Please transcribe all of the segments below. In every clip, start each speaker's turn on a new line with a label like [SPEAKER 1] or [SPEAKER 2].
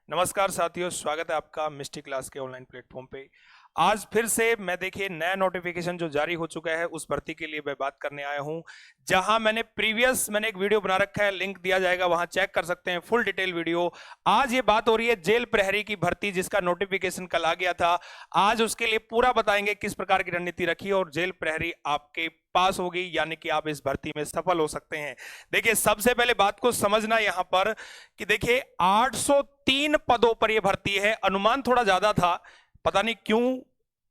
[SPEAKER 1] नमस्कार साथियों, स्वागत है आपका मिस्टी क्लास के ऑनलाइन प्लेटफॉर्म पे। आज फिर से मैं देखिए नया नोटिफिकेशन जो जारी हो चुका है उस भर्ती के लिए मैं बात करने आया हूं। जहां मैंने एक वीडियो बना रखा है, लिंक दिया जाएगा, वहां चेक कर सकते हैं फुल डिटेल वीडियो। आज ये बात हो रही है जेल प्रहरी की भर्ती, जिसका नोटिफिकेशन कल आ गया था। आज उसके लिए पूरा बताएंगे किस प्रकार की रणनीति रखी और जेल प्रहरी आपके पास होगी, यानी कि आप इस भर्ती में सफल हो सकते हैं। देखिए सबसे पहले बात को समझना यहां पर कि देखिए 803 पदों पर यह भर्ती है। अनुमान थोड़ा ज्यादा था, पता नहीं क्यों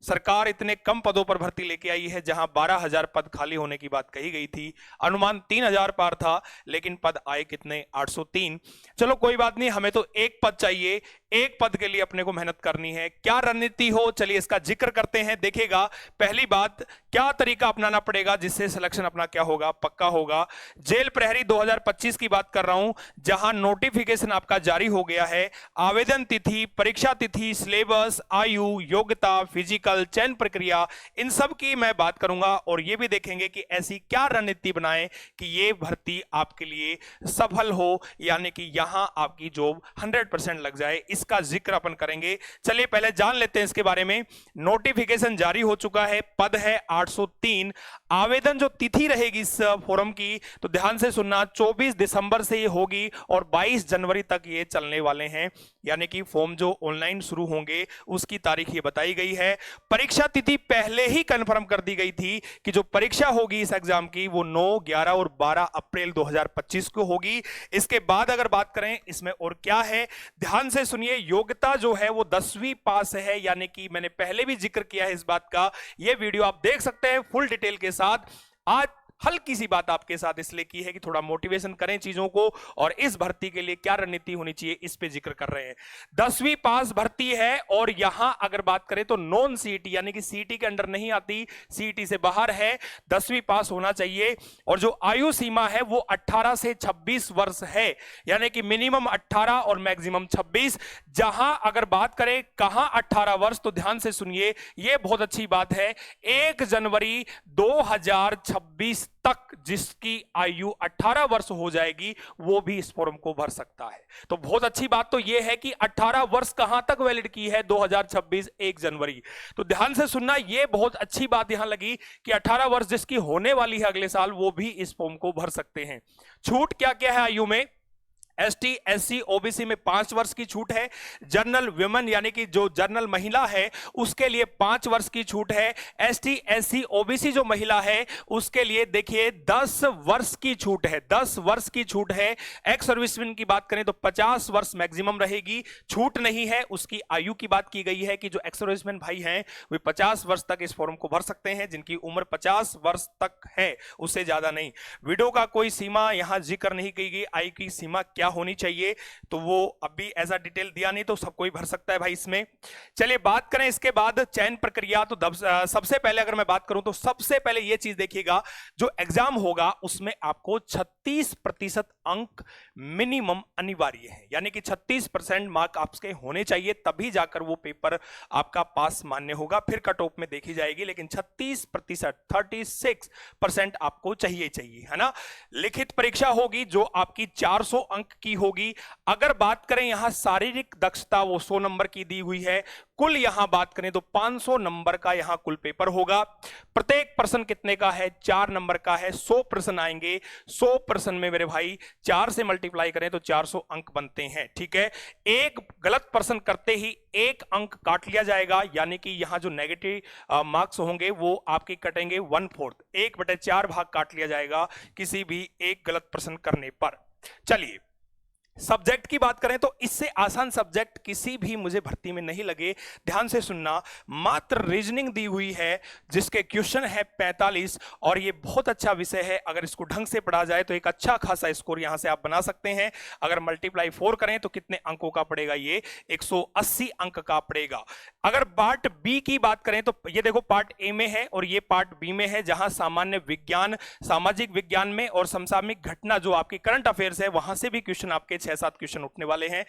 [SPEAKER 1] सरकार इतने कम पदों पर भर्ती लेके आई है। जहां 12,000 पद खाली होने की बात कही गई थी, अनुमान 3,000 पार था, लेकिन पद आए कितने? 803। चलो कोई बात नहीं, हमें तो एक पद चाहिए, एक पद के लिए अपने को मेहनत करनी है। क्या रणनीति हो, चलिए इसका जिक्र करते हैं। देखिएगा पहली बात, क्या तरीका अपनाना पड़ेगा जिससे सिलेक्शन अपना क्या होगा, पक्का होगा। जेल प्रहरी 2025 की बात कर रहा हूं, जहां नोटिफिकेशन आपका जारी हो गया है। आवेदन तिथि, परीक्षा तिथि, सिलेबस, आयु, योग्यता, फिजिकल, चयन प्रक्रिया, इन सब की मैं बात करूंगा और यह भी देखेंगे कि ऐसी क्या रणनीति बनाएं कि यह भर्ती आपके लिए सफल हो, यानी कि यहां आपकी जॉब 100% लग जाए। इसका जिक्र अपन करेंगे। चलिए पहले जान लेते हैं इसके बारे में। नोटिफिकेशन जारी हो चुका है, पद है 803। आवेदन जो तिथि रहेगी इस फोरम की, तो ध्यान से सुनना, 24 दिसंबर से ये होगी और 22 जनवरी तक ये चलने वाले हैं। यानी कि फॉर्म जो ऑनलाइन शुरू होंगे उसकी तारीख ये बताई गई है। परीक्षा तिथि पहले ही कंफर्म कर दी गई थी कि जो परीक्षा होगी इस एग्जाम की वो 9, 11 और 12 अप्रैल 2025 को होगी। इसके बाद अगर बात करें इसमें और क्या है, ध्यान से सुनिए। योग्यता जो है वो 10वीं पास है, यानी कि मैंने पहले भी जिक्र किया है इस बात का। ये वीडियो आप देख सकते हैं फुल डिटेल के साथ। आज हल्की सी बात आपके साथ इसलिए की है कि थोड़ा मोटिवेशन करें चीजों को, और इस भर्ती के लिए क्या रणनीति होनी चाहिए इस पे जिक्र कर रहे हैं। 10वीं पास भर्ती है और यहां अगर बात करें तो नॉन सीईटी, यानी कि सीईटी के अंडर नहीं आती, सीईटी से बाहर है, 10वीं पास होना चाहिए। और जो आयु सीमा है वो 18 से 26 वर्ष है, यानी कि मिनिमम 18 और मैक्सिमम 26। जहां अगर बात करें कहां 18 वर्ष, तो ध्यान से सुनिए, यह बहुत अच्छी बात है। 1 जनवरी 2026 तक जिसकी आयु 18 वर्ष हो जाएगी वो भी इस फॉर्म को भर सकता है। तो बहुत अच्छी बात तो यह है कि 18 वर्ष कहां तक वैलिड की है? 2026 1 जनवरी। तो ध्यान से सुनना, यह बहुत अच्छी बात यहां लगी कि 18 वर्ष जिसकी होने वाली है अगले साल, वो भी इस फॉर्म को भर सकते हैं। छूट क्या क्या है आयु में? एसटी, एससी, ओबीसी में 5 वर्ष की छूट है। जनरल वुमेन, यानी कि जो जनरल महिला है उसके लिए 5 वर्ष की छूट है। एसटी, एससी, ओबीसी जो महिला है उसके लिए देखिए 10 वर्ष की छूट है, 10 वर्ष की छूट है। एक्स सर्विसमैन की बात करें तो 50 वर्ष मैक्सिमम रहेगी, छूट नहीं है। उसकी आयु की बात की गई है कि जो एक्स सर्विसमैन भाई हैं वे 50 वर्ष तक इस फॉर्म को भर सकते हैं, जिनकी उम्र 50 वर्ष तक है, उससे ज्यादा नहीं। विडो का कोई सीमा यहां जिक्र नहीं की गई, आयु की सीमा क्या होनी चाहिए, तो वो अभी ऐसा डिटेल दिया नहीं, तो सब कोई भर सकता है भाई इसमें। चलिए बात करें इसके बाद चयन प्रक्रिया। तो सबसे पहले अगर मैं बात करूं तो सबसे पहले ये चीज देखिएगा, जो एग्जाम होगा उसमें आपको 36% अंक मिनिमम अनिवार्य है, यानी कि 36% मार्क आपके होने चाहिए, तभी जाकर वो पेपर आपका पास मान्य होगा। फिर कट ऑफ में देखी जाएगी, लेकिन 36%, 36% आपको चाहिए, है ना। लिखित परीक्षा होगी जो आपकी 400 अंक की होगी। अगर बात करें यहां शारीरिक दक्षता, वो 100 नंबर की दी हुई है। कुल यहां बात करें तो 500 नंबर का यहां कुल पेपर होगा। प्रत्येक प्रश्न कितने का है? 4 नंबर का है। 100 प्रश्न आएंगे, 100 प्रश्न में मेरे भाई 4 से मल्टीप्लाई करें तो 400 अंक बनते हैं, ठीक है। एक गलत प्रश्न करते ही 1 अंक काट लिया जाएगा, यानी कि यहां जो नेगेटिव मार्क्स होंगे वो आपके कटेंगे 1/4, 1/4 भाग काट लिया जाएगा किसी भी एक गलत प्रश्न करने पर। चलिए सब्जेक्ट की बात करें तो इससे आसान सब्जेक्ट किसी भी मुझे भर्ती में नहीं लगे। ध्यान से सुनना, मात्र रीजनिंग दी हुई है जिसके क्वेश्चन है 45, और ये बहुत अच्छा विषय है। अगर इसको ढंग से पढ़ा जाए तो एक अच्छा खासा स्कोर यहां से आप बना सकते हैं। अगर मल्टीप्लाई 4 करें तो कितने अंकों का पड़ेगा? ये 180 अंक का पड़ेगा। अगर पार्ट बी की बात करें तो ये देखो, पार्ट ए में है और ये पार्ट बी में है, जहां सामान्य विज्ञान, सामाजिक विज्ञान में और समसामयिक घटना जो आपकी करंट अफेयर्स है वहां से भी क्वेश्चन आपके 6-7 क्वेश्चन उठने वाले हैं।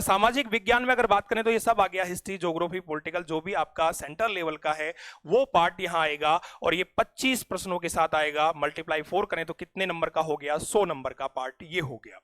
[SPEAKER 1] सामाजिक विज्ञान में अगर बात करें तो ये सब आ गया, हिस्ट्री, ज्योग्राफी, पॉलिटिकल, जो भी आपका सेंटर लेवल का है वो पार्ट यहां आएगा, और ये 25 प्रश्नों के साथ आएगा। मल्टीप्लाई 4 करें तो कितने नंबर का हो गया? 100 नंबर का पार्ट ये हो गया।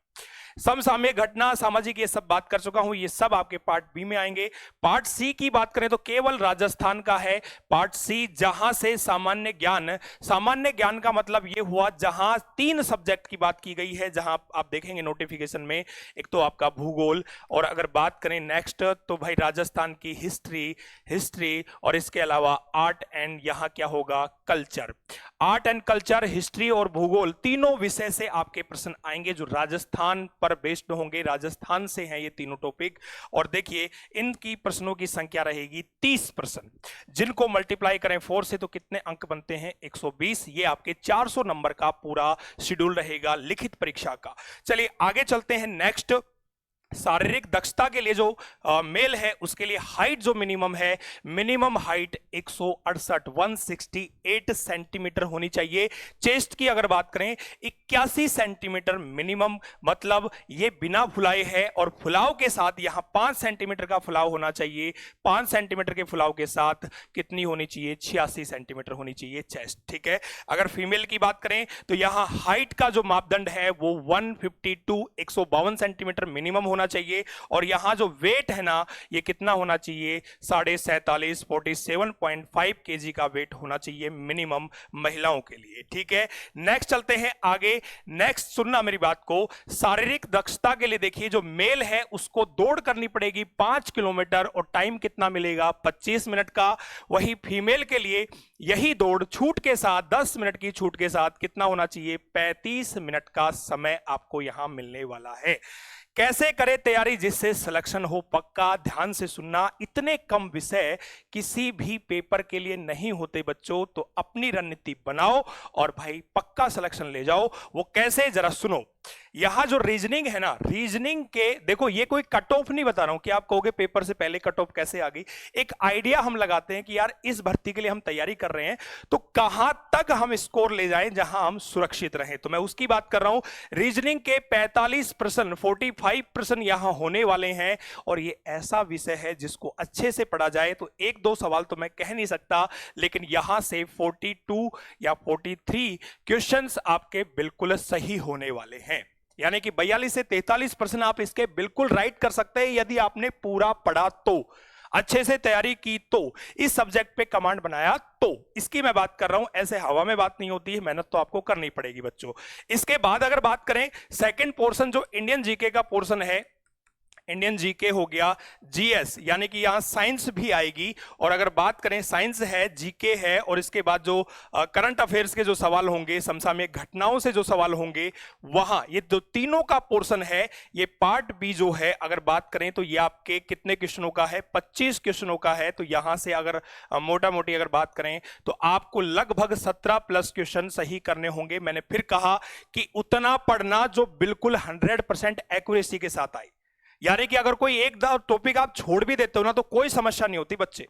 [SPEAKER 1] समसामयिक घटना, सामाजिक, ये सब बात कर चुका हूं, ये सब आपके पार्ट बी में आएंगे। पार्ट सी की बात करें तो केवल राजस्थान का है पार्ट सी, जहां से सामान्य ज्ञान, सामान्य ज्ञान का मतलब ये हुआ जहां 3 सब्जेक्ट की बात की गई है, जहां आप देखेंगे नोटिफिकेशन में, एक तो आपका भूगोल, और अगर बात करें नेक्स्ट तो भाई राजस्थान की हिस्ट्री और इसके अलावा आर्ट एंड यहां क्या होगा, culture. Art and culture, history और भूगोल, तीनों विषय से आपके प्रश्न आएंगे जो राजस्थान पर बेस्ड होंगे, राजस्थान से हैं ये तीनों टॉपिक। और देखिए इनकी प्रश्नों की संख्या रहेगी 30 प्रश्न, जिनको मल्टीप्लाई करें 4 से तो कितने अंक बनते हैं, 120। ये आपके 400 नंबर का पूरा शेड्यूल रहेगा लिखित परीक्षा का। चलिए आगे चलते हैं। नेक्स्ट, शारीरिक दक्षता के लिए जो मेल है उसके लिए हाइट जो मिनिमम है, मिनिमम हाइट 168 सेंटीमीटर होनी चाहिए। चेस्ट की अगर बात करें 81 सेंटीमीटर मिनिमम, मतलब ये बिना फुलाए है, और फुलाव के साथ यहां 5 सेंटीमीटर का फुलाव होना चाहिए। 5 सेंटीमीटर के फुलाव के साथ कितनी होनी चाहिए, 86 सेंटीमीटर होनी चाहिए चेस्ट, ठीक है। अगर फीमेल की बात करें तो यहां हाइट का जो मापदंड है वो 152 सेंटीमीटर मिनिमम होना चाहिए, और यहां जो वेट है ना ये कितना होना चाहिए, 47.5 47.5 केजी का वेट होना चाहिए मिनिमम महिलाओं के लिए, ठीक है। नेक्स्ट चलते हैं आगे। नेक्स्ट सुनना मेरी बात को, शारीरिक दक्षता के लिए देखिए जो मेल है उसको दौड़ करनी पड़ेगी 5 किलोमीटर, और टाइम कितना मिलेगा, 25 मिनट का। वही फीमेल के लिए यही दौड़ छूट के साथ, 10 मिनट की छूट के साथ कितना होना चाहिए, 35 मिनट का समय आपको यहां मिलने वाला है। कैसे करें तैयारी जिससे सिलेक्शन हो, पक्का ध्यान से सुनना। इतने कम विषय किसी भी पेपर के लिए नहीं होते बच्चों, तो अपनी रणनीति बनाओ और भाई पक्का सिलेक्शन ले जाओ। वो कैसे, जरा सुनो। यहां जो रीजनिंग है ना, रीजनिंग के देखो, ये कोई कट ऑफ नहीं बता रहा हूं कि आप कहोगे पेपर से पहले कट ऑफ कैसे आ गई। एक आइडिया हम लगाते हैं कि यार इस भर्ती के लिए हम तैयारी कर रहे हैं तो कहां तक हम स्कोर ले जाएं जहां हम सुरक्षित रहें, तो मैं उसकी बात कर रहा हूं। रीजनिंग के 45 प्रश्न, 45 प्रश्न यहां होने वाले हैं, और ये ऐसा विषय है जिसको अच्छे से पढ़ा जाए तो 1-2 सवाल तो मैं कह नहीं सकता, लेकिन यहां से 42 या 43 क्वेश्चंस आपके बिल्कुल सही होने वाले हैं। यानी कि 42 से 43 प्रश्न आप इसके बिल्कुल राइट कर सकते हैं यदि आपने पूरा पढ़ा तो, अच्छे से तैयारी की तो, इस सब्जेक्ट पे कमांड बनाया तो। इसकी मैं बात कर रहा हूं, ऐसे हवा में बात नहीं होती है, मेहनत तो आपको करनी पड़ेगी बच्चों। इसके बाद अगर बात करें सेकंड पोर्शन जो इंडियन जीके का पोर्शन है, इंडियन जीके हो गया, जीएस यानी कि यहां साइंस भी आएगी, और अगर बात करें साइंस है, जीके है, और इसके बाद जो करंट अफेयर्स के जो सवाल होंगे, समसामयिक घटनाओं से जो सवाल होंगे, वहां ये जो तीनों का पोर्शन है, ये पार्ट बी जो है अगर बात करें तो ये आपके कितने क्वेश्चनों का है, 25 क्वेश्चनों का है। तो यहां से अगर मोटा मोटी अगर बात करें तो आपको लगभग 17 प्लस क्वेश्चन सही करने होंगे। मैंने फिर कहा कि उतना पढ़ना जो बिल्कुल 100% एक्यूरेसी के साथ आए, यानी कि अगर कोई एक टॉपिक आप छोड़ भी देते हो ना तो कोई समस्या नहीं होती बच्चे।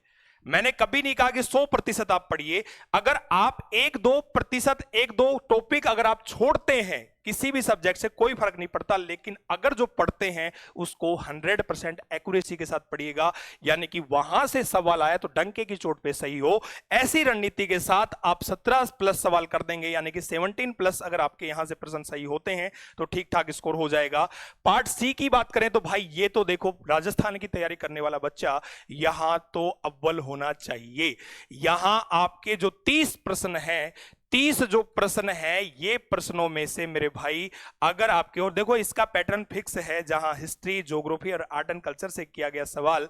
[SPEAKER 1] मैंने कभी नहीं कहा कि 100% आप पढ़िए, अगर आप 1-2% 1-2 टॉपिक अगर आप छोड़ते हैं किसी भी सब्जेक्ट से कोई फर्क नहीं पड़ता, लेकिन अगर जो पढ़ते हैं उसको 100% एक्यूरेसी के साथ पढ़िएगा, यानी कि वहां से सवाल आया तो डंके की चोट पे सही हो। ऐसी रणनीति के साथ आप 17 प्लस सवाल कर देंगे, यानी कि 17 प्लस अगर आपके यहां से प्रश्न सही होते हैं तो ठीक ठाक स्कोर हो जाएगा। पार्ट सी की बात करें तो भाई ये तो देखो, राजस्थान की तैयारी करने वाला बच्चा यहां तो अव्वल होना चाहिए। यहां आपके जो 30 प्रश्न हैं, 30 जो प्रश्न है, ये प्रश्नों में से मेरे भाई अगर आपके, और देखो इसका पैटर्न फिक्स है, जहां हिस्ट्री, ज्योग्राफी और आर्ट एंड कल्चर से किया गया सवाल,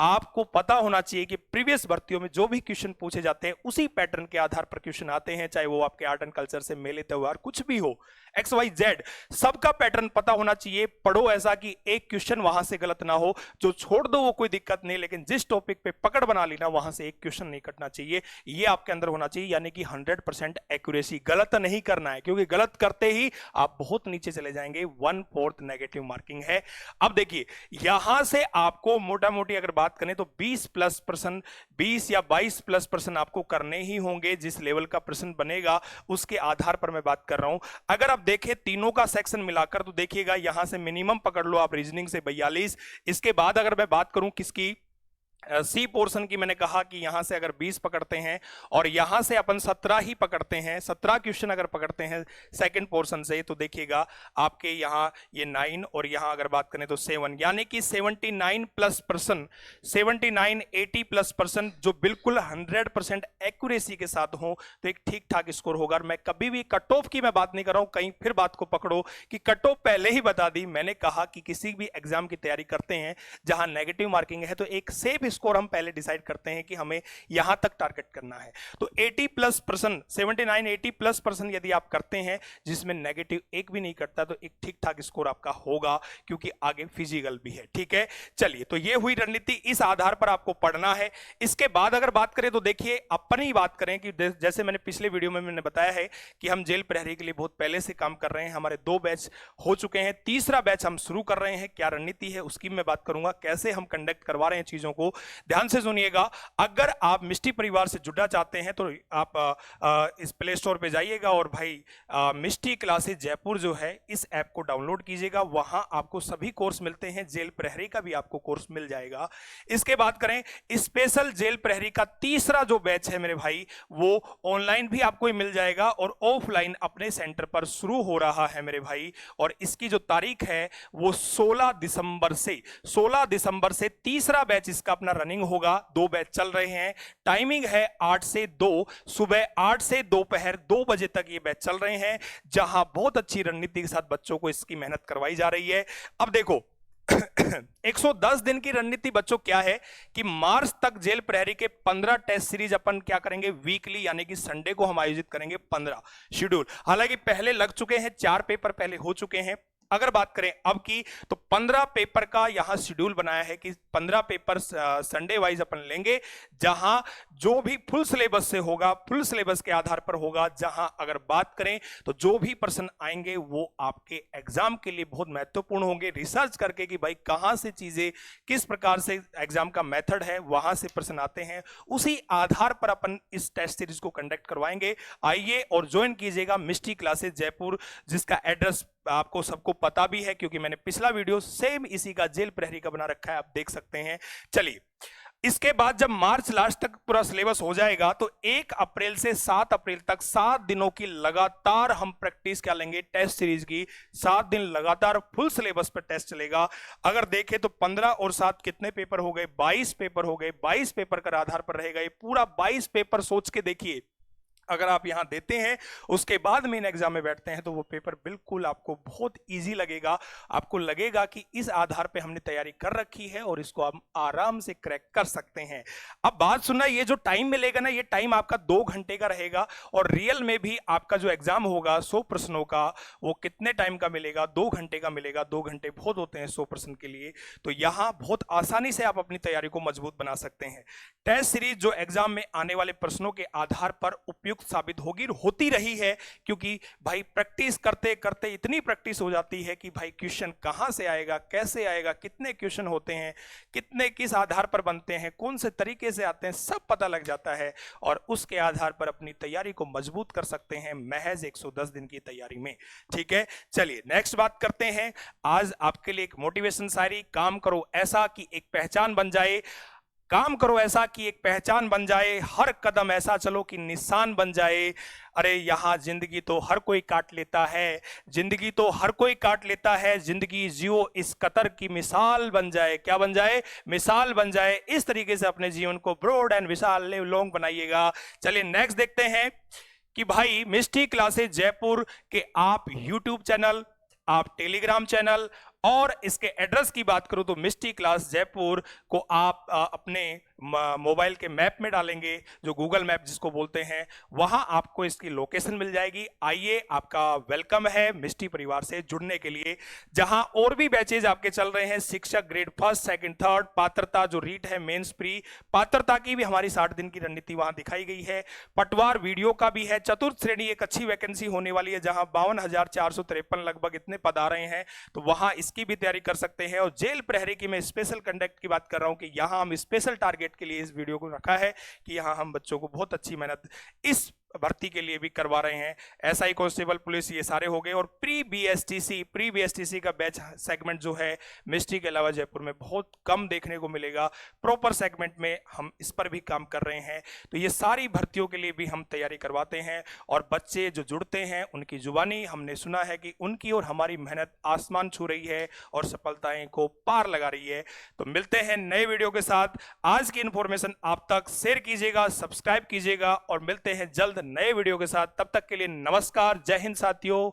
[SPEAKER 1] आपको पता होना चाहिए कि प्रीवियस भर्तियों में जो भी क्वेश्चन पूछे जाते हैं उसी पैटर्न के आधार पर क्वेश्चन आते हैं, चाहे वो आपके आर्ट एंड कल्चर से, मेले त्योहार कुछ भी हो, XYZ, सबका पैटर्न पता होना चाहिए। पढ़ो ऐसा कि एक क्वेश्चन वहां से गलत ना हो, जो छोड़ दो वो कोई दिक्कत नहीं, लेकिन जिस टॉपिक पे पकड़ बना ली ना वहां से एक क्वेश्चन नहीं कटना चाहिए, ये आपके अंदर होना चाहिए। यानी कि 100% एक्यूरेसी, गलत नहीं करना है, क्योंकि गलत करते ही आप बहुत नीचे चले जाएंगे, 1/4 नेगेटिव मार्किंग है। अब देखिए यहां से आपको मोटा मोटी अगर बात करें तो 20 प्लस प्रश्न, 20 या 22 प्लस प्रश्न आपको करने ही होंगे। जिस लेवल का प्रश्न बनेगा उसके आधार पर मैं बात कर रहा हूं। अगर आप देखें तीनों का सेक्शन मिलाकर तो देखिएगा यहां से मिनिमम पकड़ लो आप रीजनिंग से 42, इसके बाद अगर मैं बात करूं किसकी, सी पोर्शन की मैंने कहा कि यहां से अगर 20 पकड़ते हैं और यहां से अपन 17 ही पकड़ते हैं, 17 क्वेश्चन अगर पकड़ते हैं सेकंड पोर्शन से, तो देखिएगा आपके यहां ये 9 और यहां अगर बात करें तो 7, यानी कि 79+%, 79 80+% जो बिल्कुल 100% एक्यूरेसी के साथ हो तो एक ठीक ठाक स्कोर होगा। मैं कभी भी कट ऑफ की मैं बात नहीं कर रहा हूं, कहीं फिर बात को पकड़ो कि कट ऑफ पहले ही बता दी। मैंने कहा कि किसी भी एग्जाम की तैयारी करते हैं जहां नेगेटिव मार्किंग है तो एक सेफ स्कोर हम पहले डिसाइड करते हैं कि हमें यहां तक टारगेट करना है। तो 80+%, 79 80+% यदि आप करते हैं जिसमें नेगेटिव एक भी नहीं करता तो एक ठीक ठाक स्कोर आपका होगा, क्योंकि आगे फिजिकल भी है। ठीक है, चलिए, तो ये हुई रणनीति, इस आधार पर आपको पढ़ना है। इसके बाद अगर बात करें तो देखिए अपनी बात करें कि जैसे मैंने पिछले वीडियो में मैंने बताया है कि हम जेल प्रहरी के लिए बहुत पहले से काम कर रहे हैं, हमारे 2 बैच हो चुके हैं, तीसरा बैच हम शुरू कर रहे हैं। क्या रणनीति है उसकी मैं बात करूंगा, कैसे हम कंडक्ट करवा रहे हैं चीजों को, ध्यान से सुनिएगा। अगर आप मिष्टी परिवार से जुड़ना चाहते हैं तो आप इस प्ले स्टोर पे जाइएगा और भाई मिष्टी क्लासेस जयपुर जो है इस ऐप को डाउनलोड कीजिएगा, वहां आपको सभी कोर्स मिलते हैं, जेल प्रहरी का भी आपको कोर्स मिल जाएगा। इसके बाद करें स्पेशल जेल प्रहरी का तीसरा जो बैच है मेरे भाई, वो ऑनलाइन भी आपको मिल जाएगा और ऑफलाइन अपने सेंटर पर शुरू हो रहा है मेरे भाई। और इसकी जो तारीख है वो 16 दिसंबर से तीसरा बैच इसका अपना रनिंग होगा। 2 बैच चल रहे हैं, टाइमिंग है 8 से 2, सुबह 8 से दोपहर 2 बजे तक ये बैच चल रहे हैं, जहां बहुत अच्छी रणनीति के साथ बच्चों को इसकी मेहनत करवाई जा रही है। अब देखो 110 दिन की रणनीति बच्चों क्या है कि मार्च तक जेल प्रहरी के 15 टेस्ट सीरीज अपन क्या करेंगे वीकली, यानी कि संडे को हम आयोजित करेंगे 15 शेड्यूल। हालांकि पहले लग चुके हैं, 4 पेपर पहले हो चुके हैं। अगर बात करें अब की तो 15 पेपर का यहां शेड्यूल बनाया है कि 15 पेपर संडे वाइज अपन लेंगे, जहां जो भी फुल सिलेबस से होगा, फुल सिलेबस के आधार पर होगा। जहां अगर बात करें तो जो भी प्रश्न आएंगे वो आपके एग्जाम के लिए बहुत महत्वपूर्ण होंगे, रिसर्च करके कि भाई कहां से चीजें, किस प्रकार से एग्जाम का मेथड है, वहां से प्रश्न आते हैं, उसी आधार पर अपन इस टेस्ट सीरीज को कंडक्ट करवाएंगे। आइए और ज्वाइन कीजिएगा मिष्टी क्लासेस जयपुर, जिसका एड्रेस आपको सबको पता भी है क्योंकि मैंने पिछला वीडियो सेम इसी का जेल प्रहरी का बना रखा है, आप देख सकते हैं। चलिए, इसके बाद जब मार्च लास्ट तक पूरा सिलेबस हो जाएगा तो 1 अप्रैल से 7 अप्रैल तक 7 दिनों की लगातार हम प्रैक्टिस क्या लेंगे टेस्ट सीरीज की। 7 दिन लगातार फुल सिलेबस पर टेस्ट चलेगा। अगर देखें तो 15 और 7 कितने पेपर हो गए, 22 पेपर हो गए। 22 पेपर का आधार पर रहेगा ये पूरा 22 पेपर। सोच के देखिए, अगर आप यहां देते हैं उसके बाद मेन एग्जाम में बैठते हैं तो वो पेपर बिल्कुल आपको बहुत इजी लगेगा। आपको लगेगा कि इस आधार पे हमने तैयारी कर रखी है और इसको हम आराम से क्रैक कर सकते हैं। अब बात सुनना, ये जो टाइम मिलेगा ना, ये टाइम आपका 2 घंटे का रहेगा और रियल में भी आपका जो एग्जाम होगा 100 प्रश्नों का, वो कितने टाइम का मिलेगा, 2 घंटे का मिलेगा। 2 घंटे बहुत होते हैं 100 प्रश्न के लिए, तो यहां बहुत आसानी से आप अपनी तैयारी को मजबूत बना सकते हैं। टेस्ट सीरीज जो एग्जाम में आने वाले प्रश्नों के आधार पर उपयुक्त साबित होगी, होती रही है, क्योंकि भाई प्रैक्टिस करते करते इतनी प्रैक्टिस हो जाती है कि भाई क्वेश्चन कहां से आएगा, कैसे आएगा, कितने क्वेश्चन होते हैं, कितने किस आधार पर बनते हैं, कौन से तरीके से आते हैं, सब पता लग जाता है और उसके आधार पर अपनी तैयारी को मजबूत कर सकते हैं महज 110 दिन की तैयारी में। ठीक है, चलिए नेक्स्ट बात करते हैं। आज आपके लिए एक मोटिवेशन शायरी, काम करो ऐसा कि एक पहचान बन जाए, काम करो ऐसा कि एक पहचान बन जाए, हर कदम ऐसा चलो कि निशान बन जाए। अरे यहाँ जिंदगी तो हर कोई काट लेता है, जिंदगी तो हर कोई काट लेता है, जिंदगी जियो इस कतर की मिसाल बन जाए। क्या बन जाए? मिसाल बन जाए। इस तरीके से अपने जीवन को ब्रॉड एंड विशाल लॉन्ग बनाइएगा। चलिए नेक्स्ट देखते हैं कि भाई मिष्टी क्लासेस जयपुर के आप यूट्यूब चैनल, आप टेलीग्राम चैनल और इसके एड्रेस की बात करूं तो मिष्टी क्लास जयपुर को आप अपने मोबाइल के मैप में डालेंगे, जो गूगल मैप जिसको बोलते हैं, वहां आपको इसकी लोकेशन मिल जाएगी। आइए, आपका वेलकम है मिष्टी परिवार से जुड़ने के लिए, जहां और भी बैचेज आपके चल रहे हैं। शिक्षक ग्रेड 1, 2, 3, पात्रता जो रीट है मेंस प्री, पात्रता की भी हमारी 60 दिन की रणनीति वहां दिखाई गई है। पटवार वीडियो का भी है। चतुर्थ श्रेणी एक अच्छी वैकेंसी होने वाली है, जहां 52,453 लगभग इतने पद आ रहे हैं, तो वहां की भी तैयारी कर सकते हैं। और जेल प्रहरी की मैं स्पेशल कंडक्ट की बात कर रहा हूं कि यहां हम स्पेशल टारगेट के लिए इस वीडियो को रखा है कि यहां हम बच्चों को बहुत अच्छी मेहनत इस भर्ती के लिए भी करवा रहे हैं। एसआई कांस्टेबल पुलिस ये सारे हो गए। और प्री बीएसटीसी का बैच सेगमेंट जो है मिस्ट्री के अलावा जयपुर में बहुत कम देखने को मिलेगा। प्रॉपर सेगमेंट में हम इस पर भी काम कर रहे हैं। तो ये सारी भर्तियों के लिए भी हम तैयारी करवाते हैं। और बच्चे जो जुड़ते हैं उनकी जुबानी हमने सुना है कि उनकी और हमारी मेहनत आसमान छू रही है और सफलताएं को पार लगा रही है। तो मिलते हैं नए वीडियो के साथ। आज की इंफॉर्मेशन आप तक शेयर कीजिएगा, सब्सक्राइब कीजिएगा और मिलते हैं जल्द नए वीडियो के साथ। तब तक के लिए नमस्कार, जय हिंद साथियों,